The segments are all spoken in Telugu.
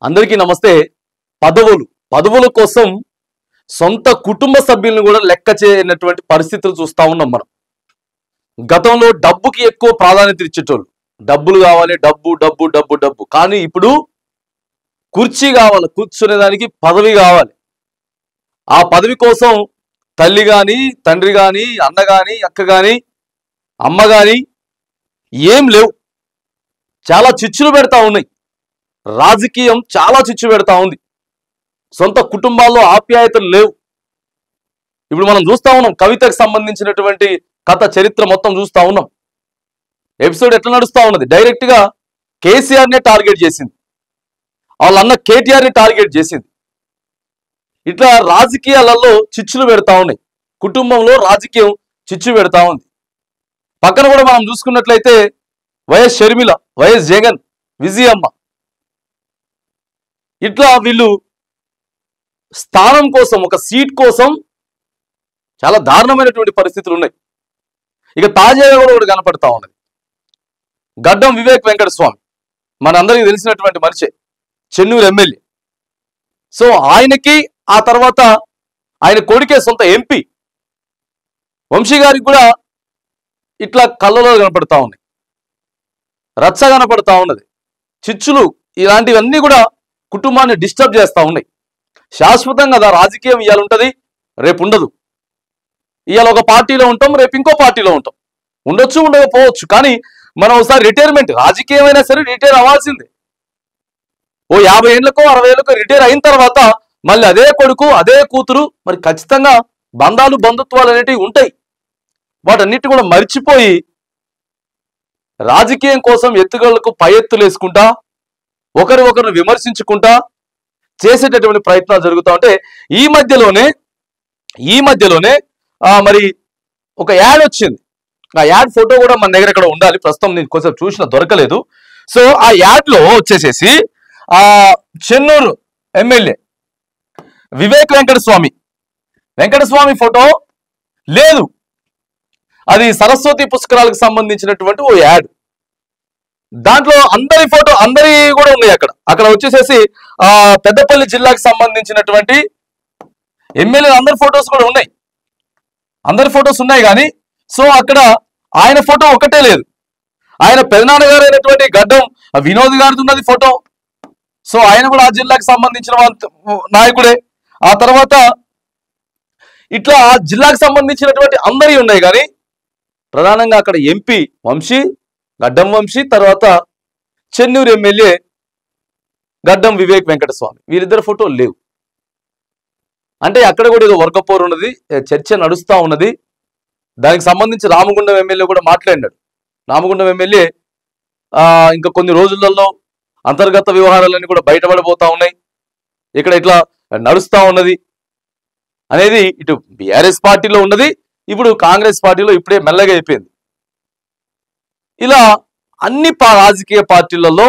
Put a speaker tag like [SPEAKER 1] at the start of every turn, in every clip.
[SPEAKER 1] అందరికీ నమస్తే. పదవుల కోసం సొంత కుటుంబ సభ్యులను కూడా లెక్క చేయనటువంటి పరిస్థితులు చూస్తా ఉన్నాం మనం. గతంలో డబ్బుకి ఎక్కువ ప్రాధాన్యత ఇచ్చేటోళ్ళు. డబ్బులు కావాలి, డబ్బు డబ్బు డబ్బు డబ్బు. కానీ ఇప్పుడు కుర్చీ కావాలి, కూర్చునేదానికి పదవి కావాలి. ఆ పదవి కోసం తల్లి కానీ, తండ్రి కానీ, అన్న కానీ, అక్క కానీ, అమ్మ కానీ ఏం లేవు. చాలా చిచ్చులు పెడతా ఉన్నాయి. రాజకీయం చాలా చిచ్చు పెడతా ఉంది. సొంత కుటుంబాల్లో ఆప్యాయతలు లేవు. ఇప్పుడు మనం చూస్తా ఉన్నాం, కవితకు సంబంధించినటువంటి కథ చరిత్ర మొత్తం చూస్తా ఉన్నాం. ఎపిసోడ్ ఎట్లా నడుస్తా ఉన్నది? డైరెక్ట్ గా కేసీఆర్నే టార్గెట్ చేసింది, వాళ్ళ అన్న కేటీఆర్ని టార్గెట్ చేసింది. ఇట్లా రాజకీయాలలో చిచ్చులు పెడతా ఉన్నాయి. కుటుంబంలో రాజకీయం చిచ్చు పెడతా ఉంది. పక్కన కూడా మనం చూసుకున్నట్లయితే వైఎస్ షర్మిల, వైఎస్ జగన్, విజయమ్మ, ఇట్లా వీళ్ళు స్థానం కోసం, ఒక సీట్ కోసం చాలా దారుణమైనటువంటి పరిస్థితులు ఉన్నాయి. ఇక తాజాగా కూడా ఒకటి కనపడతా ఉన్నది. గడ్డం వివేక్ వెంకటస్వామి, మనందరికీ తెలిసినటువంటి మనిషే, చెన్నూరు ఎమ్మెల్యే. సో ఆయనకి, ఆ తర్వాత ఆయన కొడుకే సొంత ఎంపీ వంశీ గారికి కూడా ఇట్లా కళ్ళలో కనపడతా ఉన్నాయి, రచ్చ కనపడతా ఉన్నది. చిచ్చులు ఇలాంటివన్నీ కూడా కుటుంబాన్ని డిస్టర్బ్ చేస్తూ ఉన్నాయి. శాశ్వతం కదా రాజకీయం. ఇవాళ ఉంటుంది, రేపు ఉండదు. ఇవాళ ఒక పార్టీలో ఉంటాం, రేపు ఇంకో పార్టీలో ఉంటాం. ఉండొచ్చు, ఉండకపోవచ్చు. కానీ మనం ఒకసారి రిటైర్మెంట్, రాజకీయం అయినా సరే రిటైర్ అవ్వాల్సిందే. ఓ 50 ఏళ్లకో 60 ఏళ్లకో రిటైర్ అయిన తర్వాత మళ్ళీ అదే కొడుకు, అదే కూతురు, మరి ఖచ్చితంగా బంధాలు, బంధుత్వాలు అనేటివి ఉంటాయి. వాటన్నిటి కూడా మర్చిపోయి రాజకీయం కోసం ఎత్తుగళ్లకు పై ఎత్తులు వేసుకుంటా, ఒకరిని విమర్శించుకుంటా చేసేటటువంటి ప్రయత్నాలు జరుగుతూ ఉంటే ఈ మధ్యలోనే మరి ఒక యాడ్ వచ్చింది. ఆ యాడ్ ఫోటో కూడా మన దగ్గర ఇక్కడ ఉండాలి. ప్రస్తుతం నేను కొంచెం చూసిన దొరకలేదు. సో ఆ యాడ్ లో వచ్చేసేసి చెన్నూరు ఎమ్మెల్యే వివేక్ వెంకటస్వామి ఫోటో లేదు. అది సరస్వతి పుష్కరాలకు సంబంధించినటువంటి ఓ యాడ్. దాంట్లో అందరి ఫోటో, అందరి కూడా ఉన్నాయి. అక్కడ వచ్చేసేసి పెద్దపల్లి జిల్లాకు సంబంధించినటువంటి ఎమ్మెల్యే అందరి ఫొటోస్ కూడా ఉన్నాయి. అందరి ఫొటోస్ ఉన్నాయి కానీ సో అక్కడ ఆయన ఫోటో ఒకటే లేదు. ఆయన పెదనాన్నగారు అయినటువంటి గడ్డం వినోద్ గారిది ఉన్నది ఫోటో. సో ఆయన కూడా ఆ జిల్లాకు సంబంధించిన నాయకుడే. ఆ తర్వాత ఇట్లా ఆ జిల్లాకు సంబంధించినటువంటి అందరి ఉన్నాయి. కానీ ప్రధానంగా అక్కడ ఎంపీ గడ్డం వంశీ, తర్వాత చెన్నూరు ఎమ్మెల్యే గడ్డం వివేక్ వెంకటస్వామి, వీరిద్దరు ఫోటోలు లేవు. అంటే అక్కడ కూడా ఏదో వర్గపోరు ఉన్నది, చర్చ నడుస్తూ ఉన్నది. దానికి సంబంధించి రామగుండం ఎమ్మెల్యే కూడా మాట్లాడినాడు. రామగుండం ఎమ్మెల్యే ఇంకా కొన్ని రోజులలో అంతర్గత వ్యవహారాలన్నీ కూడా బయటపడిపోతా ఉన్నాయి, ఇక్కడ ఇట్లా నడుస్తూ ఉన్నది అనేది ఇటు బీఆర్ఎస్ పార్టీలో ఉన్నది, ఇప్పుడు కాంగ్రెస్ పార్టీలో ఇప్పుడే మెల్లగా అయిపోయింది. ఇలా అన్ని రాజకీయ పార్టీలలో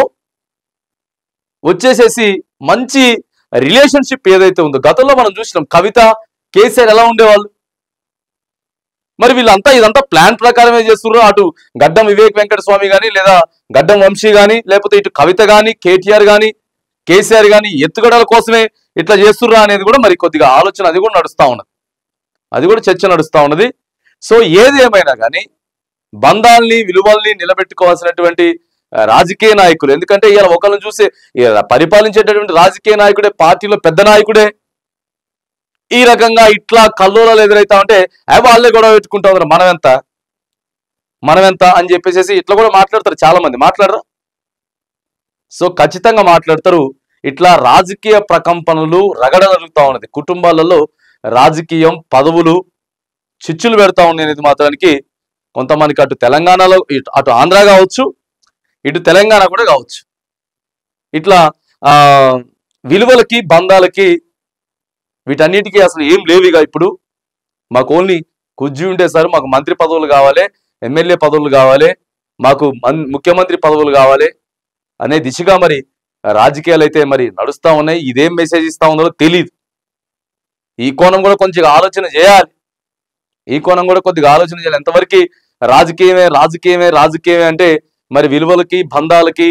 [SPEAKER 1] వచ్చేసేసి మంచి రిలేషన్షిప్ ఏదైతే ఉందో, గతంలో మనం చూసినాం కవిత, కేసీఆర్ ఎలా ఉండేవాళ్ళు. మరి ఇదంతా ప్లాన్ ప్రకారమే చేస్తున్నారు. అటు గడ్డం వివేక్ వెంకటస్వామి కానీ, లేదా గడ్డం వంశీ కానీ, లేకపోతే ఇటు కవిత కానీ, కేటీఆర్ కానీ, కేసీఆర్ కానీ ఎత్తుగడల కోసమే ఇట్లా చేస్తుర్రా అనేది కూడా మరి కొద్దిగా ఆలోచన, అది కూడా నడుస్తూ ఉన్నది, అది కూడా చర్చ నడుస్తూ ఉన్నది. సో ఏది ఏమైనా కానీ బంధాల్ని, విలువల్ని నిలబెట్టుకోవాల్సినటువంటి రాజకీయ నాయకులు, ఎందుకంటే ఇలా ఒకళ్ళని చూసి పరిపాలించేటటువంటి రాజకీయ నాయకుడే, పార్టీలో పెద్ద నాయకుడే ఈ రకంగా ఇట్లా కల్లోలాలు ఎదురైతా ఉంటే వాళ్ళే గొడవ పెట్టుకుంటా ఉన్నారు. మనమెంత అని చెప్పేసి ఇట్లా కూడా మాట్లాడతారు. చాలా మంది మాట్లాడరు. సో ఖచ్చితంగా మాట్లాడతారు. ఇట్లా రాజకీయ ప్రకంపనలు రగడ జరుగుతూ ఉన్నది. కుటుంబాలలో రాజకీయం, పదవులు చిచ్చులు పెడతా ఉన్నాయి అనేది మాత్రానికి కొంతమందికి అటు తెలంగాణలో, అటు ఆంధ్ర కావచ్చు, ఇటు తెలంగాణ కూడా కావచ్చు, ఇట్లా విలువలకి, బంధాలకి, వీటన్నిటికీ అసలు ఏం లేవుగా. ఇప్పుడు మాకు ఓన్లీ కుజ్జి ఉంటే సార్, మాకు మంత్రి పదవులు కావాలి, ఎమ్మెల్యే పదవులు కావాలి, మాకు ముఖ్యమంత్రి పదవులు కావాలి అనే దిశగా మరి రాజకీయాలు అయితే మరి నడుస్తూ ఉన్నాయి. ఇదేం మెసేజ్ ఇస్తా ఉందో తెలియదు. ఈ కోణం కూడా కొంచెం ఆలోచన చేయాలి. ఎంతవరకు రాజకీయమే అంటే మరి విలువలకి, బంధాలకి,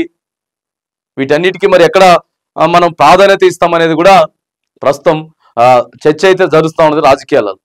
[SPEAKER 1] వీటన్నిటికీ మరి ఎక్కడ మనం ప్రాధాన్యత ఇస్తామనేది కూడా ప్రస్తుతం చర్చ అయితే జరుస్తూ ఉన్నది రాజకీయాలలో.